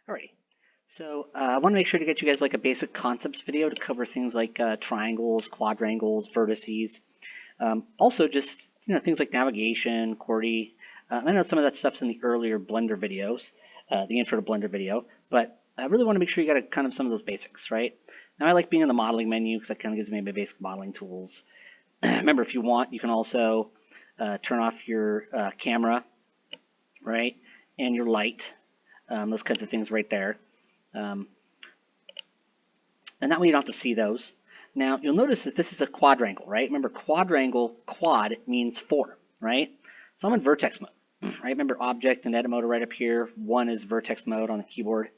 Alrighty. So I want to make sure to get you guys like a basic concepts video to cover things like triangles, quadrangles, vertices. Also just things like navigation, QWERTY. I know some of that stuff's in the earlier Blender videos, the intro to Blender video, but I really want to make sure you got kind of some of those basics, right? Now I like being in the modeling menu because that kind of gives me my basic modeling tools. Remember, if you want, you can also turn off your camera, right, and your light. Those kinds of things right there. And that way you don't have to see those. Now, you'll notice that this is a quadrangle, right? Remember, quadrangle, quad means 4, right? So I'm in vertex mode, right? Remember, object and edit mode are right up here. 1 is vertex mode on the keyboard.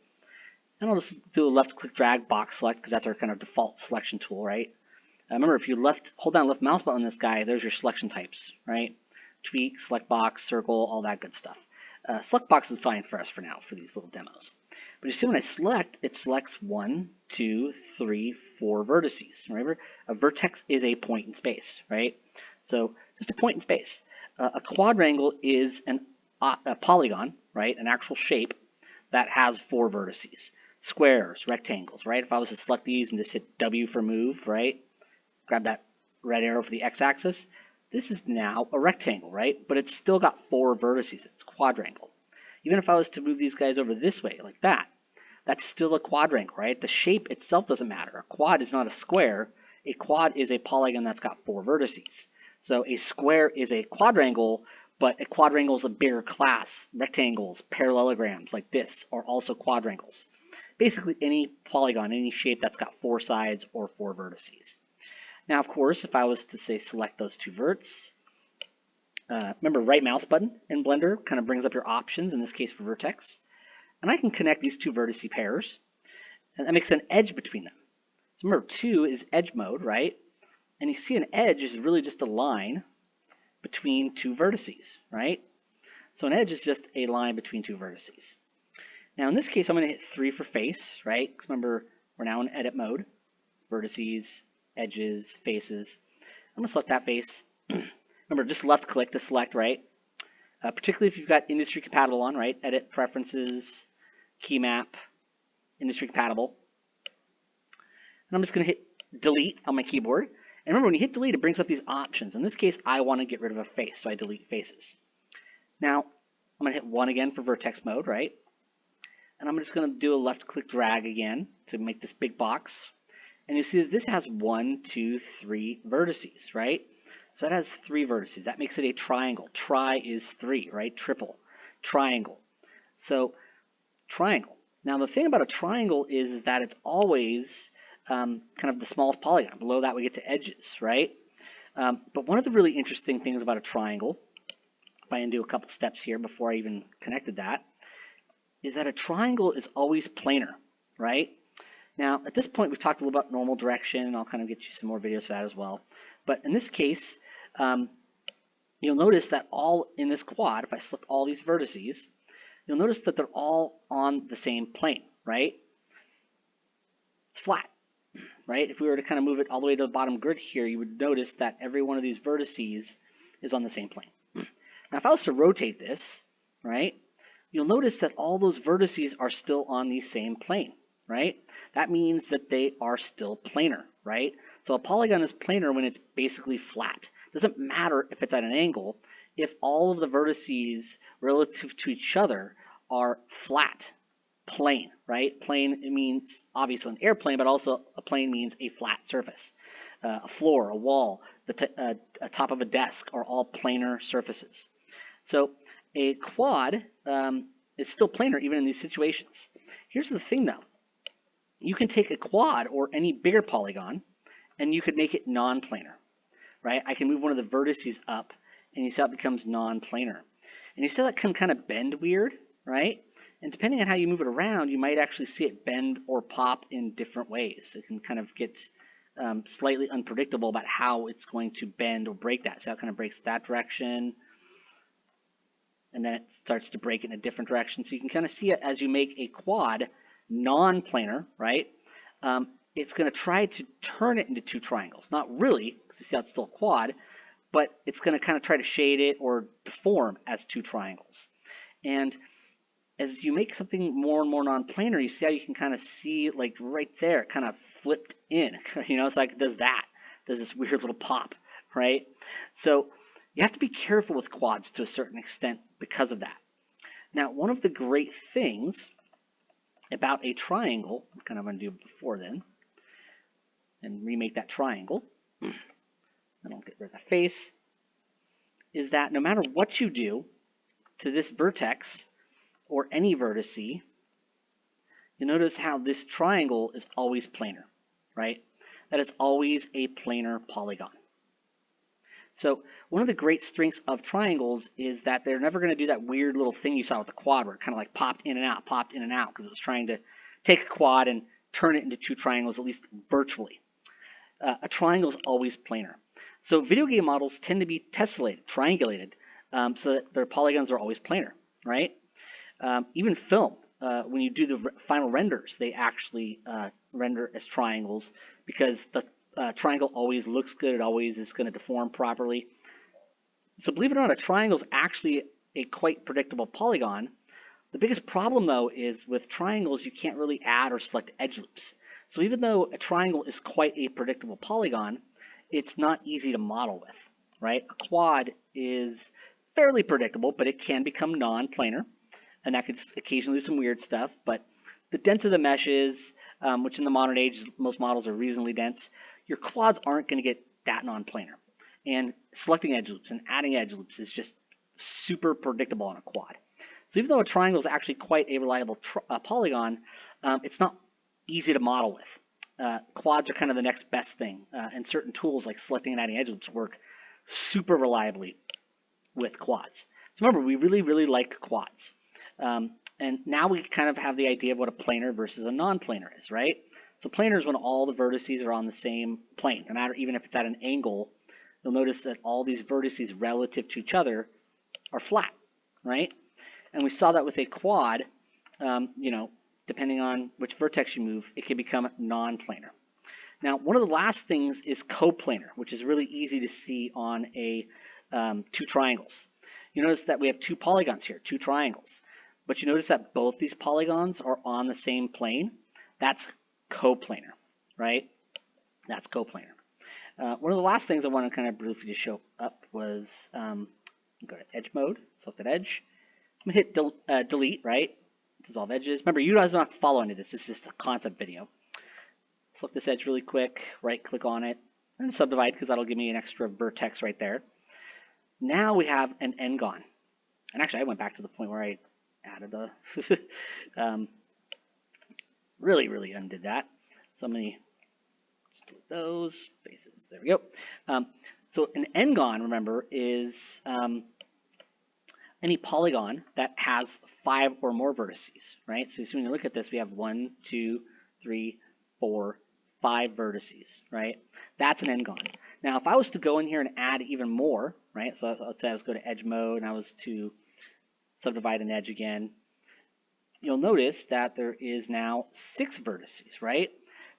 And I'll just do a left-click drag box select because that's our kind of default selection tool, right? Remember, if you hold down left mouse button on this guy, there's your selection types, right? Tweak, select box, circle, all that good stuff. Select box is fine for us for now, for these little demos. But you see when I select, it selects 1, 2, 3, 4 vertices. Remember, a vertex is a point in space, right? So just a point in space. A quadrangle is a polygon, right? An actual shape that has 4 vertices. Squares, rectangles, right? If I was to select these and just hit W for move, right? Grab that red arrow for the x-axis. This is now a rectangle, right? But it's still got 4 vertices. It's a quadrangle. Even if I was to move these guys over this way, like that, that's still a quadrangle, right? The shape itself doesn't matter. A quad is not a square. A quad is a polygon that's got 4 vertices. So a square is a quadrangle, but a quadrangle is a bigger class. Rectangles, parallelograms like this are also quadrangles. Basically any polygon, any shape that's got 4 sides or 4 vertices. Now, of course, if I was to say select those 2 verts, remember right mouse button in Blender kind of brings up your options, in this case for vertex. And I can connect these 2 vertice pairs, and that makes an edge between them. So remember, 2 is edge mode, right? And you see an edge is really just a line between 2 vertices, right? So an edge is just a line between 2 vertices. Now in this case, I'm going to hit 3 for face, right? Because remember, we're now in edit mode. Vertices, edges, faces. I'm going to select that face. Remember, just left click to select, right? Particularly if you've got industry compatible on, right? Edit preferences, key map, industry compatible. And I'm just going to hit delete on my keyboard. And remember, when you hit delete, it brings up these options. In this case, I want to get rid of a face, so I delete faces. Now, I'm going to hit 1 again for vertex mode, right? And I'm just going to do a left click drag again to make this big box. And you see that this has 1, 2, 3 vertices, right? So that has 3 vertices. That makes it a triangle. Tri is 3, right? Triple. Triangle. So triangle. Now the thing about a triangle is that it's always kind of the smallest polygon. Below that we get to edges, right? But one of the really interesting things about a triangle, if I undo a couple steps here before I even connected that, is that a triangle is always planar, right? Now, at this point, we've talked a little about normal direction, and I'll kind of get you some more videos for that as well. But in this case, you'll notice that all in this quad, if I select all these vertices, you'll notice that they're all on the same plane, right? It's flat, right? If we were to kind of move it all the way to the bottom grid here, you would notice that every one of these vertices is on the same plane. Now, if I was to rotate this, right, you'll notice that all those vertices are still on the same plane, right? That means that they are still planar, right? So a polygon is planar when it's basically flat. It doesn't matter if it's at an angle if all of the vertices relative to each other are flat, plane, right? Plane, it means obviously an airplane, but also a plane means a flat surface. A floor, a wall, the top of a desk are all planar surfaces. So a quad is still planar even in these situations. Here's the thing though. You can take a quad or any bigger polygon and you could make it non-planar, right? I can move one of the vertices up and you see how it becomes non-planar. And you see that can kind of bend weird, right? And depending on how you move it around, you might actually see it bend or pop in different ways. It can kind of get slightly unpredictable about how it's going to bend or break that. So it kind of breaks that direction, and then it starts to break in a different direction. So you can kind of see it as you make a quad non-planar, right? It's going to try to turn it into 2 triangles. Not really, because you see how it's still a quad, but it's going to kind of try to shade it or deform as 2 triangles. And as you make something more and more non-planar, you see how you can kind of see like right there, kind of flipped in. It's like it does that, does this weird little pop, right? So you have to be careful with quads to a certain extent because of that. Now, one of the great things about a triangle, I'm kind of going to do it before then, and remake that triangle, then I'll get rid of the face, is that no matter what you do to this vertex or any vertex, you notice how this triangle is always planar, right? That is always a planar polygon. So one of the great strengths of triangles is that they're never going to do that weird little thing you saw with the quad where it kind of like popped in and out, because it was trying to take a quad and turn it into two triangles, at least virtually. A triangle is always planar. So video game models tend to be tessellated, triangulated, so that their polygons are always planar, right? Even film, when you do the final renders, they actually render as triangles because the triangle always looks good. It always is going to deform properly. So believe it or not, a triangle is actually a quite predictable polygon. The biggest problem, though, is with triangles, you can't really add or select edge loops. So even though a triangle is quite a predictable polygon, it's not easy to model with, right? A quad is fairly predictable, but it can become non-planar, and that could occasionally do some weird stuff. But the denser the mesh is, which in the modern age, most models are reasonably dense, your quads aren't going to get that non-planar. And selecting edge loops and adding edge loops is just super predictable on a quad. So even though a triangle is actually quite a reliable polygon, it's not easy to model with. Quads are kind of the next best thing, and certain tools like selecting and adding edge loops work super reliably with quads. So remember, we really, really like quads. And now we kind of have the idea of what a planar versus a non-planar is, right? So planar is when all the vertices are on the same plane, no matter even if it's at an angle. You'll notice that all these vertices relative to each other are flat, right? And we saw that with a quad, depending on which vertex you move, it can become non-planar. Now, one of the last things is coplanar, which is really easy to see on a two triangles. You notice that we have two polygons here, two triangles. But you notice that both these polygons are on the same plane. That's coplanar, right? That's coplanar. One of the last things I want to kind of briefly just show up was go to edge mode, select that edge. I'm going to hit delete, right? Dissolve edges. Remember, you guys don't have to follow any of this. This is just a concept video. Select this edge really quick, right-click on it, and subdivide because that'll give me an extra vertex right there. Now we have an n-gon. And actually, I went back to the point where I added a really undid that. So I'm going to just delete those faces. There we go. So an n-gon, remember, is any polygon that has 5 or more vertices, right? So when you look at this, we have 1, 2, 3, 4, 5 vertices, right? That's an n-gon. Now, if I was to go in here and add even more, right? So let's say I was go to edge mode and I was to subdivide an edge again, you'll notice that there is now 6 vertices, right?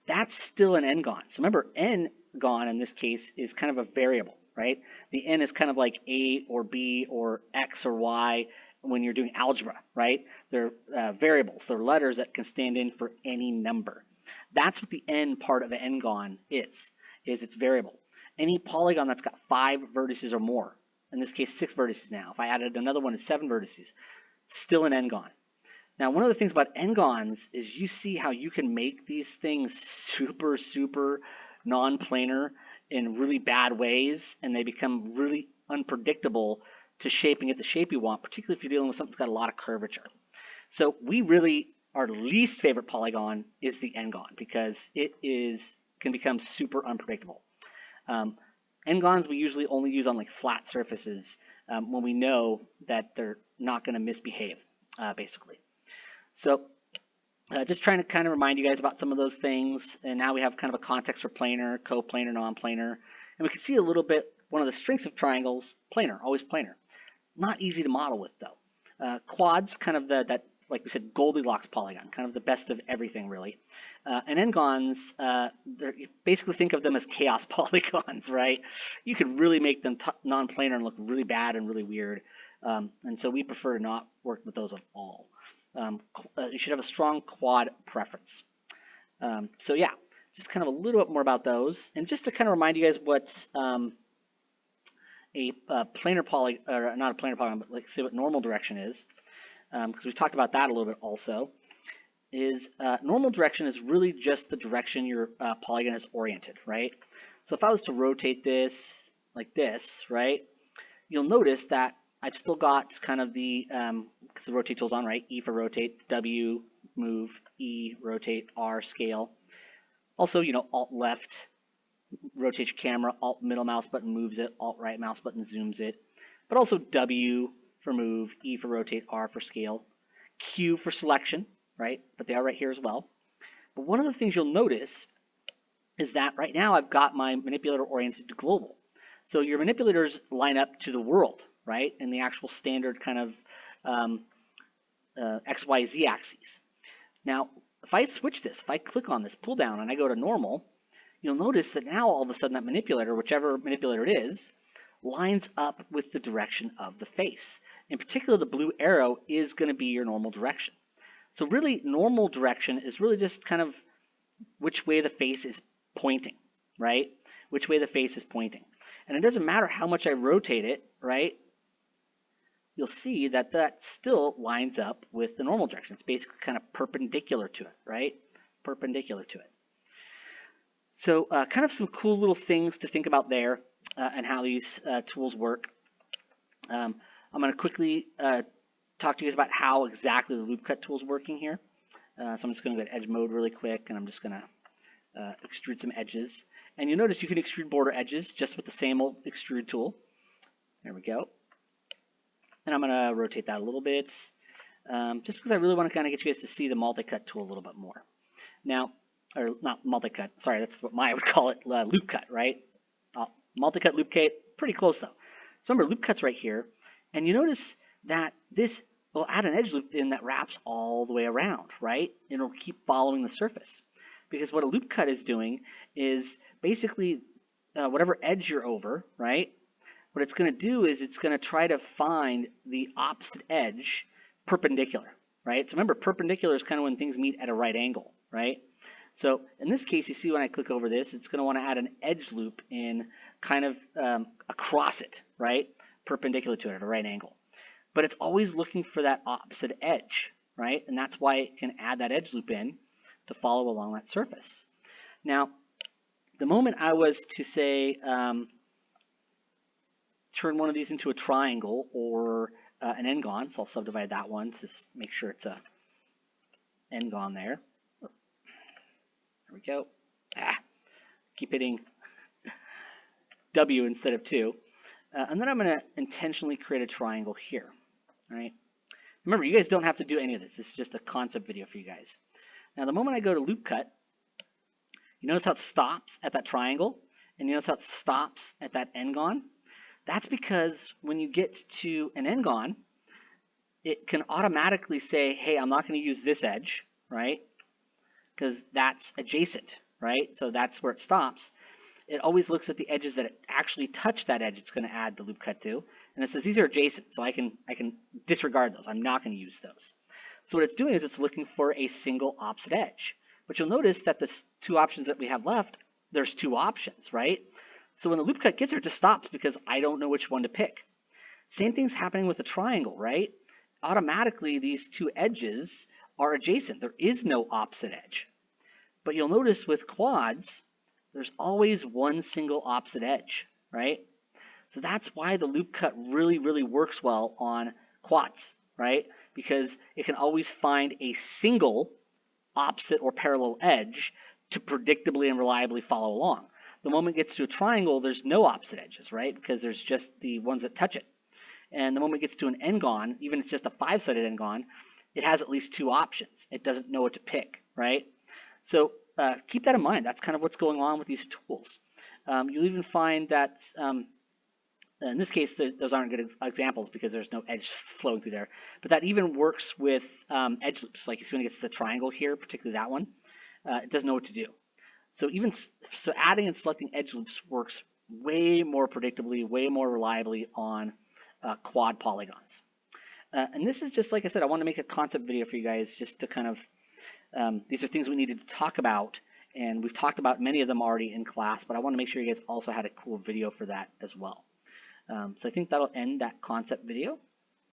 That's still an n-gon. So remember, n-gon in this case is kind of a variable, right? The n is kind of like a or b or x or y when you're doing algebra, right? They're variables. They're letters that can stand in for any number. That's what the n part of an n-gon is it's variable. Any polygon that's got 5 vertices or more, in this case 6 vertices now. If I added another one is 7 vertices, still an n-gon. Now, one of the things about n-gons is you see how you can make these things super non-planar in really bad ways, and they become really unpredictable to shaping it the shape you want, particularly if you're dealing with something that's got a lot of curvature. So our least favorite polygon is the n-gon because it can become super unpredictable. N-gons we usually only use on like flat surfaces when we know that they're not going to misbehave, basically. So just trying to kind of remind you guys about some of those things, and now we have kind of a context for planar, coplanar, non-planar, and we can see a little bit one of the strengths of triangles, planar, always planar. Not easy to model with though. Quads, kind of that, like we said, Goldilocks polygon, kind of the best of everything really. And n-gons, you basically think of them as chaos polygons, right? You could really make them non-planar and look really bad and really weird, and so we prefer to not work with those at all. you should have a strong quad preference. So yeah, just kind of a little bit more about those, and just to kind of remind you guys what a planar polygon, or not a planar polygon, but like say what normal direction is, because we talked about that a little bit also. Is normal direction is really just the direction your polygon is oriented, right? So if I was to rotate this like this, right, you'll notice that I've still got kind of the, because the rotate tool's on, right? E for rotate, W, move, E, rotate, R, scale. Also, you know, Alt left rotates your camera, Alt middle mouse button moves it, Alt right mouse button zooms it. But also W for move, E for rotate, R for scale, Q for selection, right? But they are right here as well. But one of the things you'll notice is that right now I've got my manipulator oriented to global. So your manipulators line up to the world, right? In the actual standard kind of X, Y, Z axes. Now, if I switch this, if I click on this pull down and I go to normal, you'll notice that now all of a sudden that manipulator, whichever manipulator it is, lines up with the direction of the face. In particular, the blue arrow is going to be your normal direction. So really, normal direction is really just kind of which way the face is pointing, right? Which way the face is pointing. And it doesn't matter how much I rotate it, right? You'll see that that still lines up with the normal direction. It's basically kind of perpendicular to it, right? Perpendicular to it. So kind of some cool little things to think about there and how these tools work. I'm going to quickly talk to you guys about how exactly the loop cut tool is working here. So I'm just going to go to edge mode really quick, and I'm just going to extrude some edges. And you'll notice you can extrude border edges just with the same old extrude tool. There we go. And I'm going to rotate that a little bit, just because I really want to kind of get you guys to see the multi-cut tool a little bit more. Now, or not multi-cut, sorry, that's what Maya would call it, loop cut, right? Multi-cut, loop cut, pretty close though. So remember, loop cut's right here, and you notice that this will add an edge loop in that wraps all the way around, right? And it'll keep following the surface. Because what a loop cut is doing is basically whatever edge you're over, right? What it's going to do is it's going to try to find the opposite edge perpendicular, right? So remember, perpendicular is kind of when things meet at a right angle, right? So in this case, you see when I click over this, it's going to want to add an edge loop in kind of across it, right? Perpendicular to it at a right angle. But it's always looking for that opposite edge, right? And that's why it can add that edge loop in to follow along that surface. Now, the moment I was to say turn one of these into a triangle or an n-gon, so I'll subdivide that one to make sure it's a n-gon there. There we go. Keep hitting W instead of 2. And then I'm going to intentionally create a triangle here. All right. Remember, you guys don't have to do any of this. This is just a concept video for you guys. Now, the moment I go to loop cut, you notice how it stops at that triangle, and you notice how it stops at that n-gon. That's because when you get to an n-gon, it can automatically say, hey, I'm not going to use this edge, right? Because that's adjacent, right? So that's where it stops. It always looks at the edges that actually touch that edge it's going to add the loop cut to, and it says these are adjacent, so I can disregard those. I'm not going to use those. So what it's doing is it's looking for a single opposite edge. But you'll notice that the two options that we have left, there's two options, right? So when the loop cut gets there, it just stops because I don't know which one to pick. Same thing's happening with a triangle, right? Automatically, these two edges are adjacent. There is no opposite edge. But you'll notice with quads, there's always one single opposite edge, right? So that's why the loop cut really, really works well on quads, right? Because it can always find a single opposite or parallel edge to predictably and reliably follow along. The moment it gets to a triangle, there's no opposite edges, right? Because there's just the ones that touch it. And the moment it gets to an n-gon, even if it's just a 5-sided n-gon, it has at least two options. It doesn't know what to pick, right? So keep that in mind. That's kind of what's going on with these tools. You'll even find that, in this case, those aren't good examples because there's no edge flowing through there. But that even works with edge loops. Like you see when it gets to the triangle here, particularly that one, it doesn't know what to do. So adding and selecting edge loops works way more predictably, way more reliably on quad polygons. And this is just, like I said, I want to make a concept video for you guys just to kind of, these are things we needed to talk about, and we've talked about many of them already in class, but I want to make sure you guys also had a cool video for that as well. So I think that'll end that concept video.